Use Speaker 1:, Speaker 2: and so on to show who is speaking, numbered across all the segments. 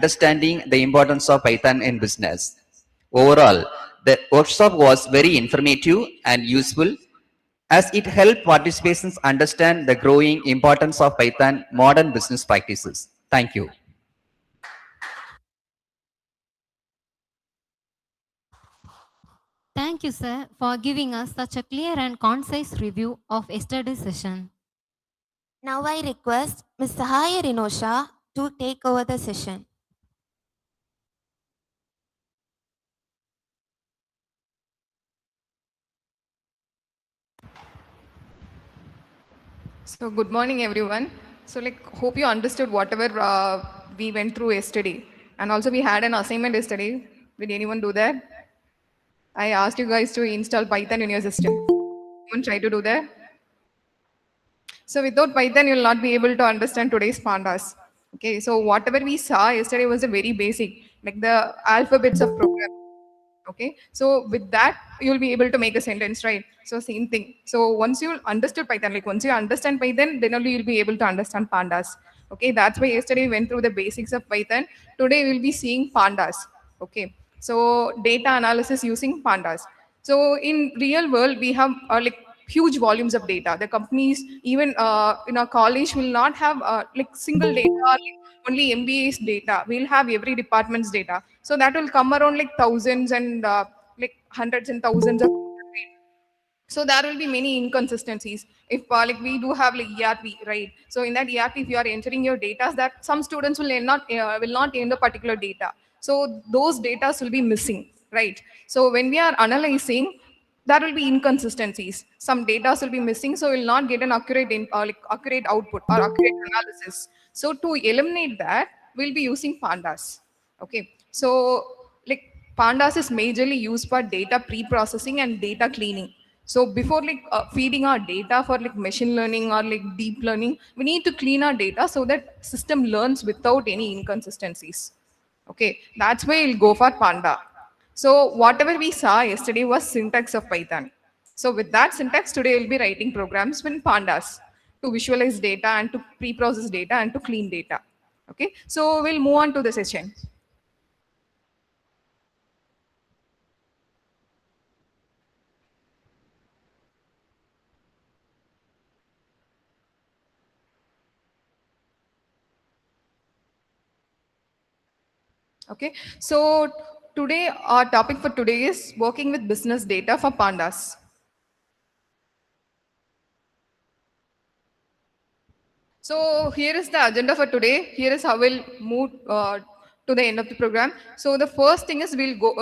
Speaker 1: understanding the importance of Python in business. Overall, the workshop was very informative and useful as it helped participants understand the growing importance of Python modern business practices. Thank you.
Speaker 2: Thank you, sir, for giving us such a clear and concise review of yesterday's session.
Speaker 3: Now I request Ms. Sahaya Rinosha to take over the session.
Speaker 4: So good morning, everyone. So hope you understood whatever we went through yesterday. And also we had an assignment yesterday. Did anyone do that? I asked you guys to install Python in your system. Anyone try to do that? So without Python, you'll not be able to understand today's pandas. Okay, so whatever we saw yesterday was a very basic, like the alphabets of program. Okay, so with that, you'll be able to make a sentence, right? So same thing. So once you understood Python, like once you understand Python, then only you'll be able to understand pandas. Okay, that's why yesterday we went through the basics of Python. Today we'll be seeing pandas. Okay, so data analysis using pandas. So in real world, we have huge volumes of data. The companies, even in our college, will not have like single data or only MBA's data. We'll have every department's data. So that will come around like thousands and like hundreds and thousands of. So there will be many inconsistencies. If like we do have like ERP, right? So in that ERP, if you are entering your data, that some students will not enter particular data. So those data will be missing, right? So when we are analyzing, there will be inconsistencies. Some data will be missing, so we'll not get an accurate output or accurate analysis. So to eliminate that, we'll be using pandas. Okay, so like pandas is majorly used for data pre-processing and data cleaning. So before feeding our data for like machine learning or like deep learning, we need to clean our data so that system learns without any inconsistencies. Okay, that's why we'll go for Panda. So whatever we saw yesterday was syntax of Python. So with that syntax, today we'll be writing programs with pandas to visualize data and to pre-process data and to clean data. Okay, so we'll move on to the session. Okay, so today our topic for today is working with business data for pandas. So here is the agenda for today. Here is how we'll move to the end of the program. So the first thing is we'll go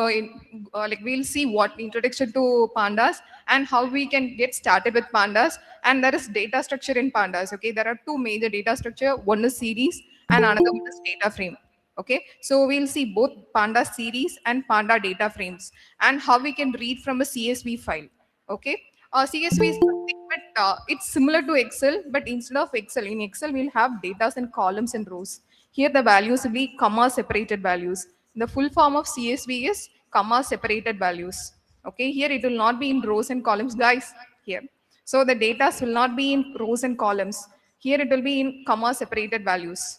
Speaker 4: we'll see what introduction to pandas and how we can get started with pandas. And there is data structure in pandas. Okay, there are two major data structure. One is series and another one is data frame. Okay, so we'll see both panda series and panda data frames and how we can read from a CSV file. Okay, CSV is nothing but it's similar to Excel, but instead of Excel, in Excel we'll have data and columns and rows. Here the values will be comma separated values. The full form of CSV is comma separated values. Okay, here it will not be in rows and columns, guys. Here, so the data will not be in rows and columns. Here it will be in comma separated values.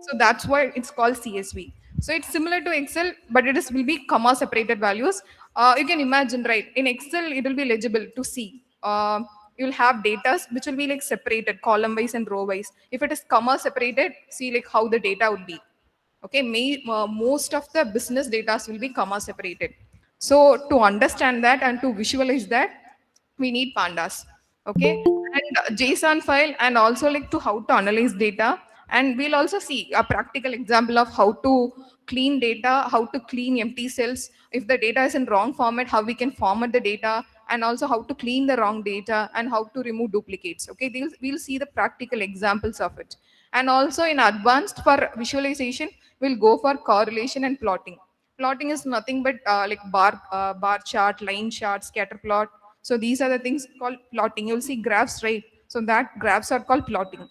Speaker 4: So that's why it's called CSV. So it's similar to Excel, but it is will be comma separated values. You can imagine, right? In Excel, it will be legible to see. You'll have data which will be like separated, column wise and row wise. If it is comma separated, see like how the data would be. Okay, most of the business data will be comma separated. So to understand that and to visualize that, we need pandas. Okay, and JSON file and also like to how to analyze data. And we'll also see a practical example of how to clean data, how to clean empty cells. If the data is in wrong format, how we can format the data, and also how to clean the wrong data and how to remove duplicates. Okay, we'll see the practical examples of it. And also in advanced for visualization, we'll go for correlation and plotting. Plotting is nothing but bar chart, line chart, scatter plot. So these are the things called plotting. You'll see graphs, right? So that graphs are called plotting.